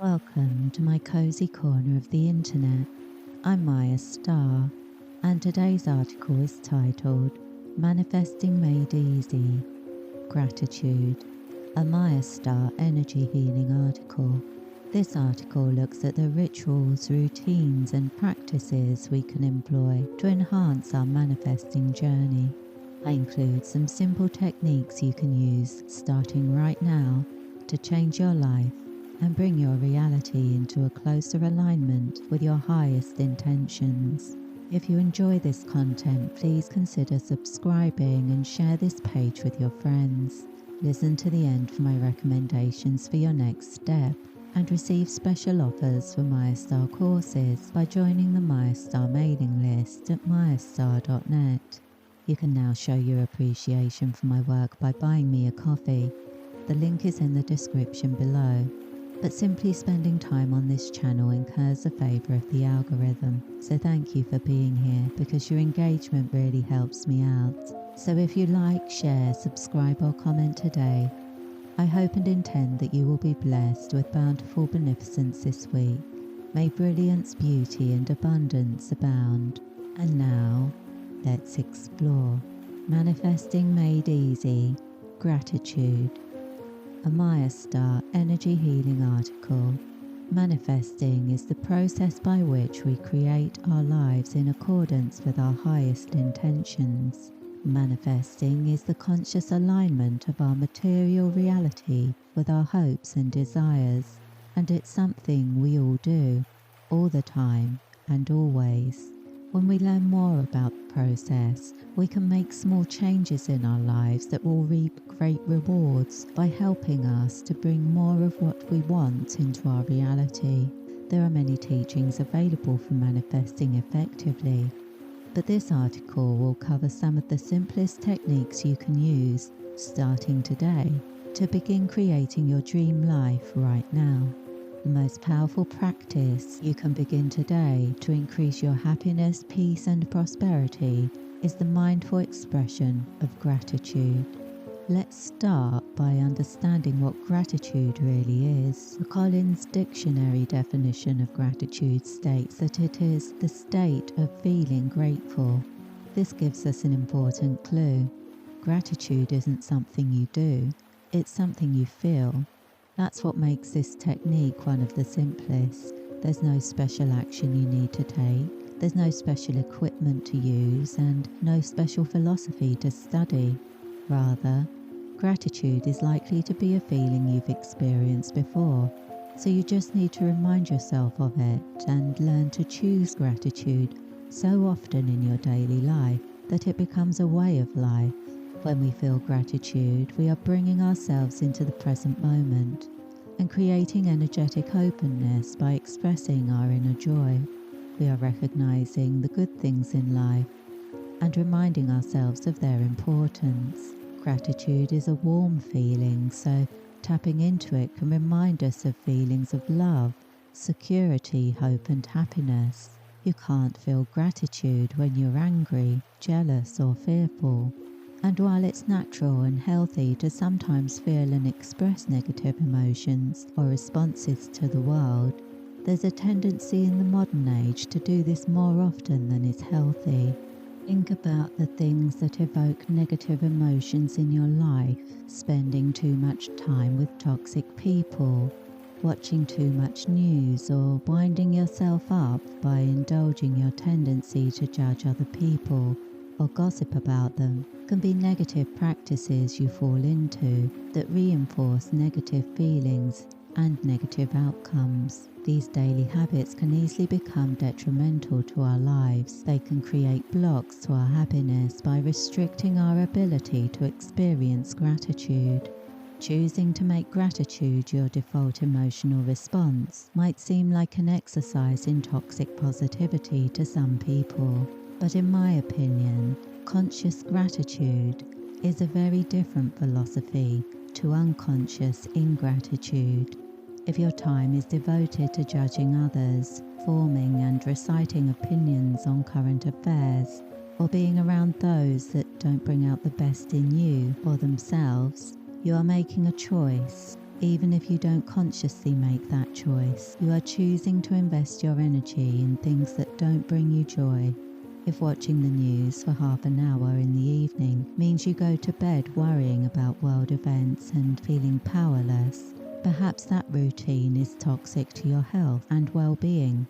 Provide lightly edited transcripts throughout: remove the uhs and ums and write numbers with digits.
Welcome to my cozy corner of the internet. I'm Mayastar, and today's article is titled Manifesting Made Easy, Gratitude, a Mayastar energy healing article. This article looks at the rituals, routines, and practices we can employ to enhance our manifesting journey. I include some simple techniques you can use starting right now to change your life and bring your reality into a closer alignment with your highest intentions. If you enjoy this content, please consider subscribing and share this page with your friends. Listen to the end for my recommendations for your next step and receive special offers for Mayastar courses by joining the Mayastar mailing list at mayastar.net. You can now show your appreciation for my work by buying me a coffee. The link is in the description below. But simply spending time on this channel incurs a favour of the algorithm, so thank you for being here because your engagement really helps me out. So if you like, share, subscribe or comment today, I hope and intend that you will be blessed with bountiful beneficence this week. May brilliance, beauty and abundance abound. And now, let's explore. Manifesting Made Easy, Gratitude. A Mayastar energy healing article. Manifesting is the process by which we create our lives in accordance with our highest intentions. Manifesting is the conscious alignment of our material reality with our hopes and desires, and it's something we all do, all the time and always. When we learn more about the process, we can make small changes in our lives that will reap great rewards by helping us to bring more of what we want into our reality. There are many teachings available for manifesting effectively, but this article will cover some of the simplest techniques you can use starting today to begin creating your dream life right now. The most powerful practice you can begin today to increase your happiness, peace and prosperity is the mindful expression of gratitude. Let's start by understanding what gratitude really is. The Collins Dictionary definition of gratitude states that it is the state of feeling grateful. This gives us an important clue. Gratitude isn't something you do, it's something you feel. That's what makes this technique one of the simplest. There's no special action you need to take, there's no special equipment to use, and no special philosophy to study. Rather, gratitude is likely to be a feeling you've experienced before, so you just need to remind yourself of it and learn to choose gratitude so often in your daily life that it becomes a way of life. When we feel gratitude, we are bringing ourselves into the present moment and creating energetic openness by expressing our inner joy. We are recognizing the good things in life and reminding ourselves of their importance. Gratitude is a warm feeling, so tapping into it can remind us of feelings of love, security, hope and happiness. You can't feel gratitude when you're angry, jealous or fearful. And while it's natural and healthy to sometimes feel and express negative emotions or responses to the world, there's a tendency in the modern age to do this more often than is healthy. Think about the things that evoke negative emotions in your life: spending too much time with toxic people, watching too much news, or winding yourself up by indulging your tendency to judge other people or gossip about them. Can be negative practices you fall into that reinforce negative feelings and negative outcomes. These daily habits can easily become detrimental to our lives. They can create blocks to our happiness by restricting our ability to experience gratitude. Choosing to make gratitude your default emotional response might seem like an exercise in toxic positivity to some people, but in my opinion, conscious gratitude is a very different philosophy to unconscious ingratitude. If your time is devoted to judging others, forming and reciting opinions on current affairs, or being around those that don't bring out the best in you or themselves, you are making a choice. Even if you don't consciously make that choice, you are choosing to invest your energy in things that don't bring you joy. If watching the news for half an hour in the evening means you go to bed worrying about world events and feeling powerless, perhaps that routine is toxic to your health and well-being.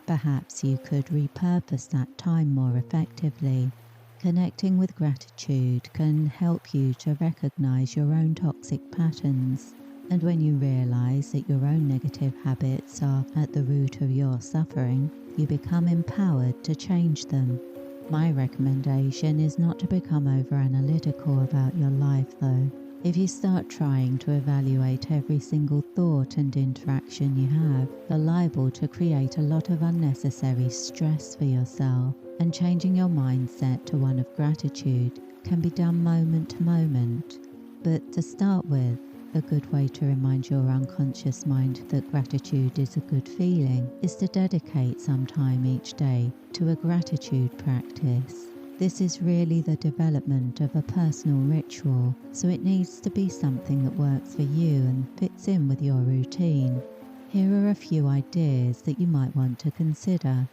Perhaps you could repurpose that time more effectively. Connecting with gratitude can help you to recognize your own toxic patterns. And when you realize that your own negative habits are at the root of your suffering, you become empowered to change them. My recommendation is not to become over-analytical about your life, though. If you start trying to evaluate every single thought and interaction you have, you're liable to create a lot of unnecessary stress for yourself, and changing your mindset to one of gratitude can be done moment to moment. But to start with, a good way to remind your unconscious mind that gratitude is a good feeling is to dedicate some time each day to a gratitude practice. This is really the development of a personal ritual, so it needs to be something that works for you and fits in with your routine. Here are a few ideas that you might want to consider.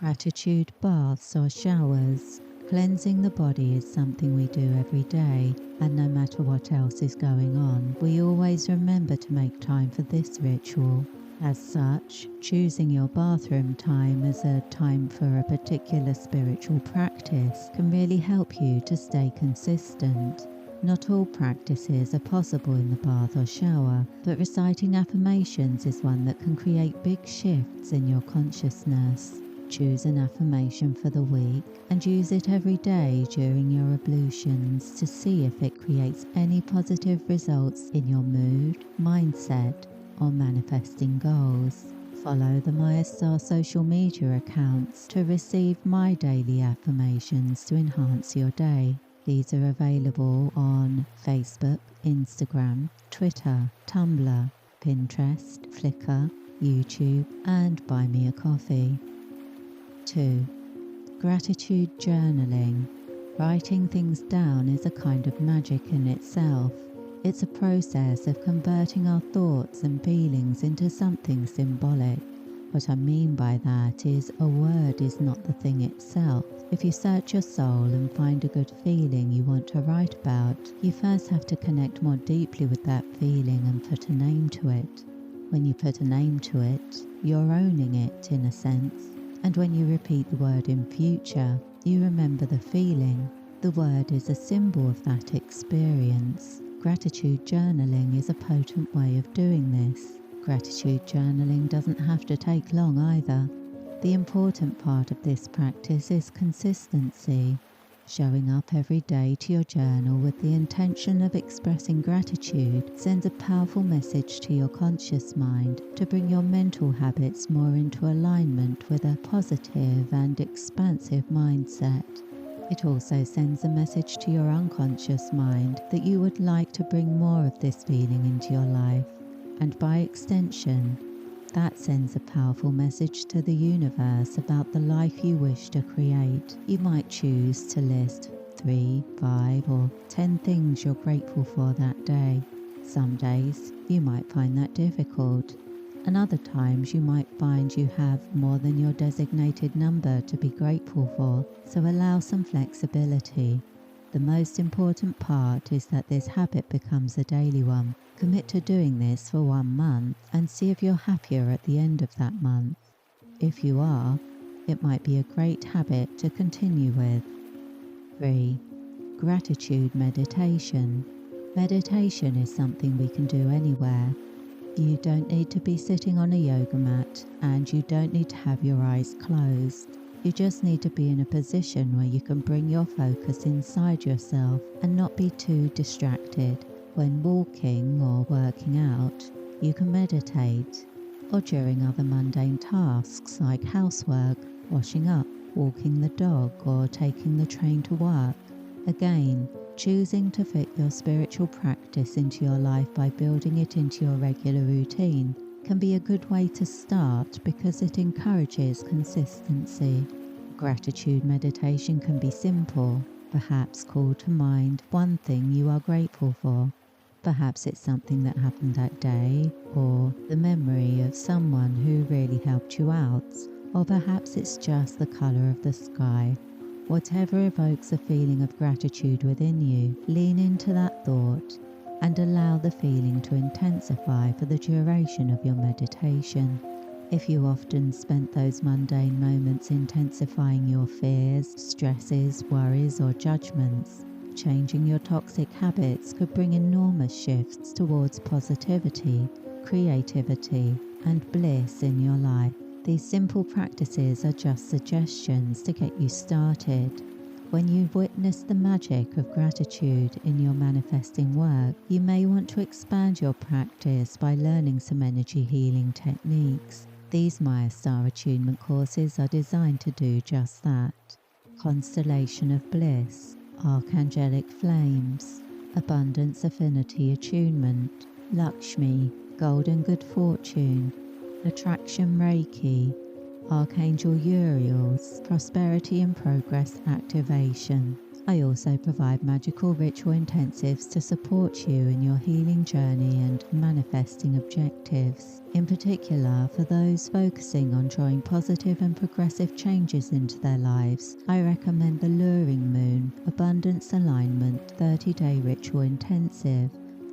Gratitude baths or showers. Cleansing the body is something we do every day, and no matter what else is going on, we always remember to make time for this ritual. As such, choosing your bathroom time as a time for a particular spiritual practice can really help you to stay consistent. Not all practices are possible in the bath or shower, but reciting affirmations is one that can create big shifts in your consciousness. Choose an affirmation for the week and use it every day during your ablutions to see if it creates any positive results in your mood, mindset, or manifesting goals. Follow the Mayastar social media accounts to receive my daily affirmations to enhance your day. These are available on Facebook, Instagram, Twitter, Tumblr, Pinterest, Flickr, YouTube, and Buy Me a Coffee. 2. Gratitude journaling. Writing things down is a kind of magic in itself. It's a process of converting our thoughts and feelings into something symbolic. What I mean by that is a word is not the thing itself. If you search your soul and find a good feeling you want to write about, you first have to connect more deeply with that feeling and put a name to it. When you put a name to it, you're owning it in a sense. And when you repeat the word in future, you remember the feeling. The word is a symbol of that experience. Gratitude journaling is a potent way of doing this. Gratitude journaling doesn't have to take long either. The important part of this practice is consistency. Showing up every day to your journal with the intention of expressing gratitude sends a powerful message to your conscious mind to bring your mental habits more into alignment with a positive and expansive mindset. It also sends a message to your unconscious mind that you would like to bring more of this feeling into your life, and by extension, that sends a powerful message to the universe about the life you wish to create. You might choose to list 3, 5, or 10 things you're grateful for that day. Some days you might find that difficult, and other times you might find you have more than your designated number to be grateful for, so allow some flexibility. The most important part is that this habit becomes a daily one. Commit to doing this for 1 month and see if you're happier at the end of that month. If you are, it might be a great habit to continue with. 3. Gratitude meditation. Meditation is something we can do anywhere. You don't need to be sitting on a yoga mat, and you don't need to have your eyes closed. You just need to be in a position where you can bring your focus inside yourself and not be too distracted. When walking or working out, you can meditate, or during other mundane tasks like housework, washing up, walking the dog, or taking the train to work. Again, choosing to fit your spiritual practice into your life by building it into your regular routine can be a good way to start because it encourages consistency. Gratitude meditation can be simple. Perhaps call to mind one thing you are grateful for. Perhaps it's something that happened that day, or the memory of someone who really helped you out, or perhaps it's just the colour of the sky. Whatever evokes a feeling of gratitude within you, lean into that thought and allow the feeling to intensify for the duration of your meditation. If you often spent those mundane moments intensifying your fears, stresses, worries, or judgments, changing your toxic habits could bring enormous shifts towards positivity, creativity, and bliss in your life. These simple practices are just suggestions to get you started. When you've witnessed the magic of gratitude in your manifesting work, you may want to expand your practice by learning some energy healing techniques. These Mayastar attunement courses are designed to do just that. Constellation of Bliss, Archangelic Flames, Abundance Affinity Attunement, Lakshmi, Golden Good Fortune, Attraction Reiki, Archangel Uriel's Prosperity and Progress Activation. I also provide magical ritual intensives to support you in your healing journey and manifesting objectives. In particular, for those focusing on drawing positive and progressive changes into their lives, I recommend the Luring Moon Abundance Alignment 30-Day Ritual Intensive,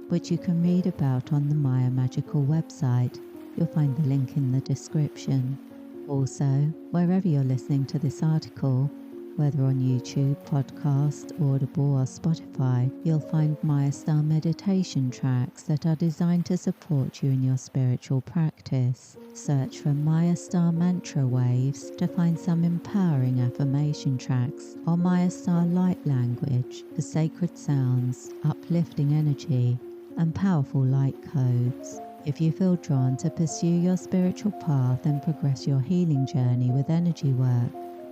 which you can read about on the Maya Magical website. You'll find the link in the description. Also, wherever you're listening to this article, whether on YouTube, podcast, Audible, or Spotify, you'll find Mayastar meditation tracks that are designed to support you in your spiritual practice. Search for Mayastar Mantra Waves to find some empowering affirmation tracks, or Mayastar Light Language for sacred sounds, uplifting energy, and powerful light codes. If you feel drawn to pursue your spiritual path and progress your healing journey with energy work,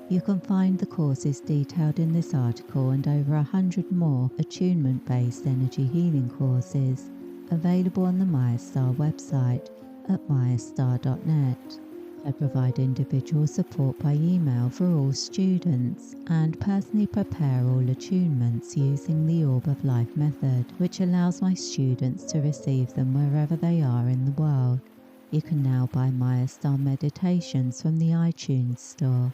you can find the courses detailed in this article and over 100 more attunement-based energy healing courses available on the Mayastar website at mayastar.net. I provide individual support by email for all students and personally prepare all attunements using the Orb of Life method, which allows my students to receive them wherever they are in the world. You can now buy Mayastar meditations from the iTunes store.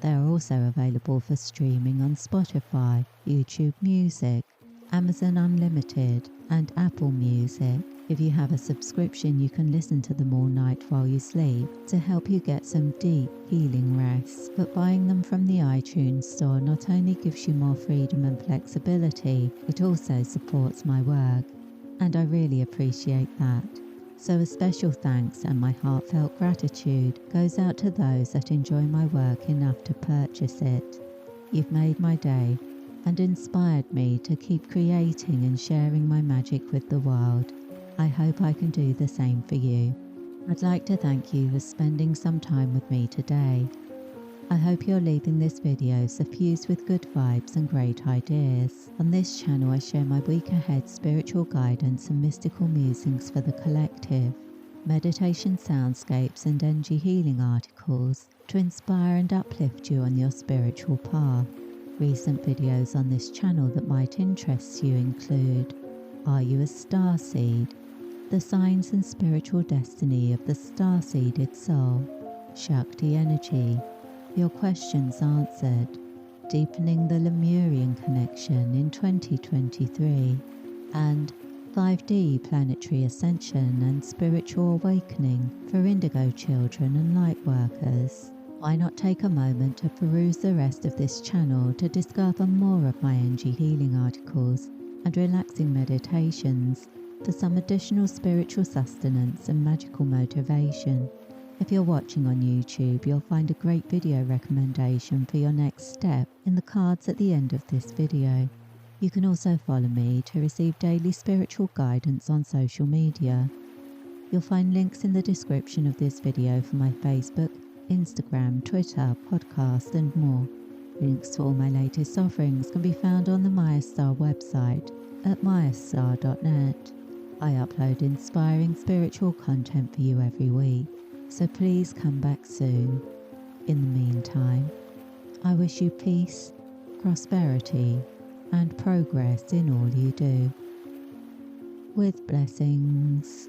They are also available for streaming on Spotify, YouTube Music, Amazon Unlimited, and Apple Music. If you have a subscription, you can listen to them all night while you sleep to help you get some deep healing rest. But buying them from the iTunes store not only gives you more freedom and flexibility, it also supports my work, and I really appreciate that. So a special thanks and my heartfelt gratitude goes out to those that enjoy my work enough to purchase it. You've made my day and inspired me to keep creating and sharing my magic with the world. I hope I can do the same for you. I'd like to thank you for spending some time with me today. I hope you're leaving this video suffused with good vibes and great ideas. On this channel I share my week ahead spiritual guidance and mystical musings for the collective, meditation soundscapes and energy healing articles to inspire and uplift you on your spiritual path. Recent videos on this channel that might interest you include Are You a Starseed? The signs and spiritual destiny of the star-seeded soul, Shakti energy, your questions answered, deepening the Lemurian connection in 2023, and 5D planetary ascension and spiritual awakening for indigo children and light workers. Why not take a moment to peruse the rest of this channel to discover more of my energy healing articles and relaxing meditations for some additional spiritual sustenance and magical motivation. If you're watching on YouTube, you'll find a great video recommendation for your next step in the cards at the end of this video. You can also follow me to receive daily spiritual guidance on social media. You'll find links in the description of this video for my Facebook, Instagram, Twitter, podcast and more. Links to all my latest offerings can be found on the Mayastar website at mayastar.net. I upload inspiring spiritual content for you every week, so please come back soon. In the meantime, I wish you peace, prosperity, and progress in all you do. with blessings.